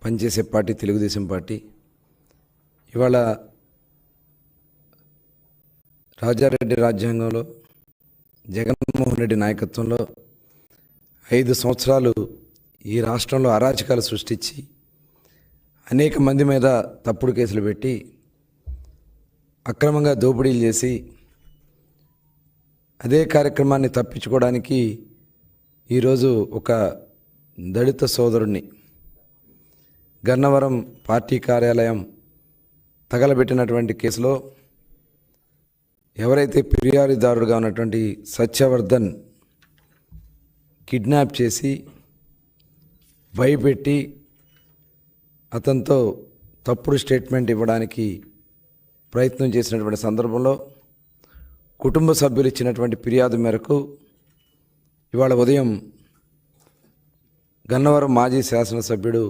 పనిచేసే party Telugu Desam party. ఇవాళ రాజారెడ్డి రాజ్యాంగంలో జగన్మోహన్ రెడ్డి నాయకత్వంలో 5 సంవత్సరాలు ఈ రాష్ట్రంలో అరాచకాలు సృష్టించి అనేక మంది మీద తప్పుడు కేసులు పెట్టి అక్రమంగా దోపిడీలు చేసి అదే కార్యక్రమాన్ని తప్పించుకోవడానికి ఈరోజు ఒక దళిత సోదరుణ్ణి గన్నవరం పార్టీ కార్యాలయం తగలబెట్టినటువంటి కేసులో ఎవరైతే ఫిర్యాదుదారుడుగా ఉన్నటువంటి సత్యవర్ధన్ కిడ్నాప్ చేసి భయపెట్టి అతనితో తప్పుడు స్టేట్మెంట్ ఇవ్వడానికి ప్రయత్నం చేసినటువంటి సందర్భంలో కుటుంబ సభ్యులు ఇచ్చినటువంటి ఫిర్యాదు మేరకు ఇవాళ ఉదయం గన్నవరం మాజీ శాసనసభ్యుడు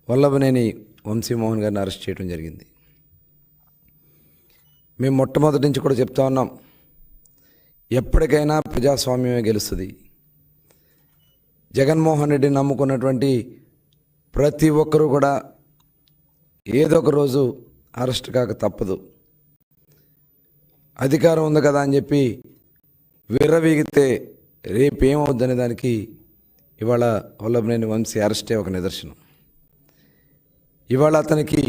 వల్లభనేని వంశీమోహన్ గారిని అరెస్ట్ చేయడం జరిగింది. మేము మొట్టమొదటి నుంచి కూడా చెప్తా ఉన్నాం, ఎప్పటికైనా ప్రజాస్వామ్యమే గెలుస్తుంది. జగన్మోహన్ రెడ్డిని నమ్ముకున్నటువంటి ప్రతి ఒక్కరూ కూడా ఏదో ఒక రోజు అరెస్ట్ కాక తప్పదు. అధికారం ఉంది కదా అని చెప్పి విర్రవీగితే రేపేమవుద్దనే దానికి ఇవాళ వల్లభనేని వంశీ అరెస్టే ఒక నిదర్శనం. ఇవాళ అతనికి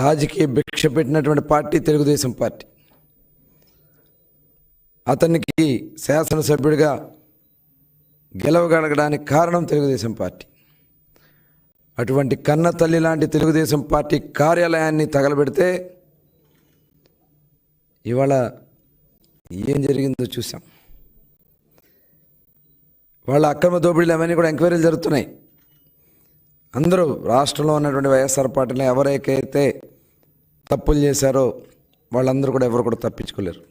రాజకీయ భిక్ష పెట్టినటువంటి పార్టీ తెలుగుదేశం పార్టీ. అతనికి శాసనసభ్యుడిగా గెలవగలగడానికి కారణం తెలుగుదేశం పార్టీ. అటువంటి కన్న తల్లి లాంటి తెలుగుదేశం పార్టీ కార్యాలయాన్ని తగలబెడితే ఇవాళ ఏం జరిగిందో చూసాం. వాళ్ళ అక్రమ దోపిడీలు అవన్నీ కూడా ఎంక్వైరీలు జరుగుతున్నాయి. అందరూ రాష్ట్రంలో ఉన్నటువంటి వైఎస్ఆర్ పార్టీలో ఎవరైతే తప్పులు చేశారో వాళ్ళందరూ కూడా ఎవరు కూడా తప్పించుకోలేరు.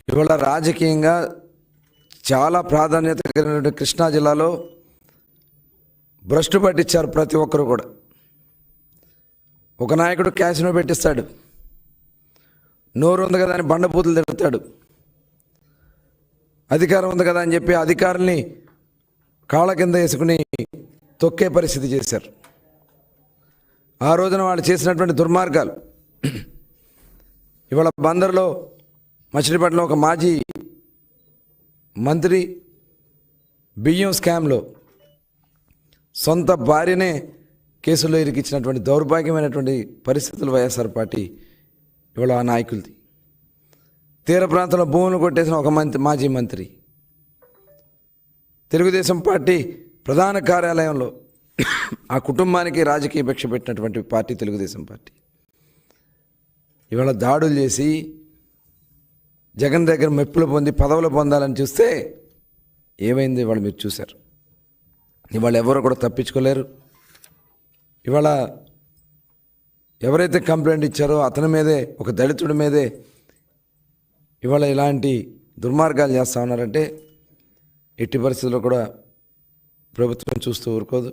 ఇవాళ రాజకీయంగా చాలా ప్రాధాన్యత కలిగినటువంటి కృష్ణా జిల్లాలో భ్రష్టు పట్టించారు ప్రతి ఒక్కరు కూడా. ఒక నాయకుడు క్యాసినో పెట్టిస్తాడు, నోరు ఉంది కదా అని బండబూతులు తిడతాడు, అధికారం ఉంది కదా అని చెప్పి అధికారుల్ని కాళ్ళ కింద వేసుకుని తొక్కే పరిస్థితి చేశారు. ఆ రోజున వాళ్ళు చేసినటువంటి దుర్మార్గాలు ఇవాళ బందర్లో మచిలీపట్నంలో ఒక మాజీ మంత్రి బియ్యం స్కామ్లో సొంత భార్యనే కేసులో ఇరికించినటువంటి దౌర్భాగ్యమైనటువంటి పరిస్థితులు వైఎస్ఆర్ పార్టీ ఇవాళ ఆ నాయకులది. తీర ప్రాంతంలో భూములు కొట్టేసిన ఒక మాజీ మంత్రి, తెలుగుదేశం పార్టీ ప్రధాన కార్యాలయంలో ఆ కుటుంబానికి రాజకీయ భిక్ష పెట్టినటువంటి పార్టీ తెలుగుదేశం పార్టీ. ఇవాళ దాడులు చేసి జగన్ దగ్గర మెప్పులు పొంది పదవులు పొందాలని చూస్తే ఏమైంది ఇవాళ మీరు చూశారు. ఇవాళ ఎవరు కూడా తప్పించుకోలేరు. ఇవాళ ఎవరైతే కంప్లైంట్ ఇచ్చారో అతని మీదే, ఒక దళితుడి మీదే ఇవాళ ఇలాంటి దుర్మార్గాలు చేస్తూ ఉన్నారంటే ఎట్టి పరిస్థితుల్లో కూడా ప్రభుత్వం చూస్తూ ఊరుకోదు.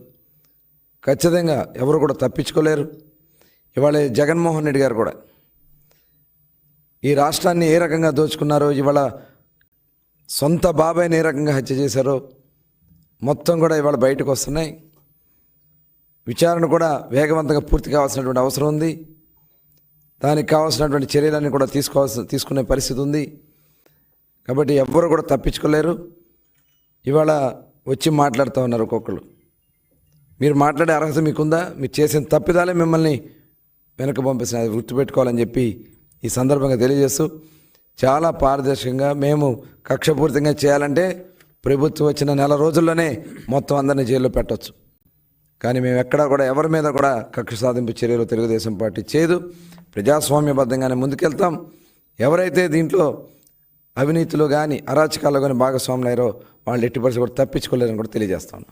ఖచ్చితంగా ఎవరు కూడా తప్పించుకోలేరు. ఇవాళ జగన్మోహన్ రెడ్డి గారు కూడా ఈ రాష్ట్రాన్ని ఏ రకంగా దోచుకున్నారో, ఇవాళ సొంత బాబాయ్ని ఏ రకంగా హత్య చేశారో మొత్తం కూడా ఇవాళ బయటకు వస్తున్నాయి. విచారణ కూడా వేగవంతంగా పూర్తి కావాల్సినటువంటి అవసరం ఉంది. దానికి కావాల్సినటువంటి చర్యలన్నీ కూడా తీసుకునే పరిస్థితి ఉంది. కాబట్టి ఎవ్వరు కూడా తప్పించుకోలేరు. ఇవాళ వచ్చి మాట్లాడుతూ ఉన్నారు ఒక్కొక్కరు. మీరు మాట్లాడే అర్హత మీకుందా? మీరు చేసిన తప్పిదాలే మిమ్మల్ని వెనక పంపిస్తున్న, అది గుర్తుపెట్టుకోవాలని చెప్పి ఈ సందర్భంగా తెలియజేస్తూ, చాలా పారదర్శకంగా మేము కక్షపూరితంగా చేయాలంటే ప్రభుత్వం వచ్చిన నెల రోజుల్లోనే మొత్తం అందరినీ జైల్లో పెట్టవచ్చు. కానీ మేము ఎక్కడా కూడా ఎవరి మీద కూడా కక్ష సాధింపు చర్యలు తెలుగుదేశం పార్టీ చేయదు. ప్రజాస్వామ్యబద్ధంగానే ముందుకెళ్తాం. ఎవరైతే దీంట్లో అవినీతిలో కానీ అరాచకాల్లో కానీ భాగస్వాములు అయ్యారో వాళ్ళు ఎట్టి పరిస్థితి కూడా తప్పించుకోలేరని కూడా తెలియజేస్తాను.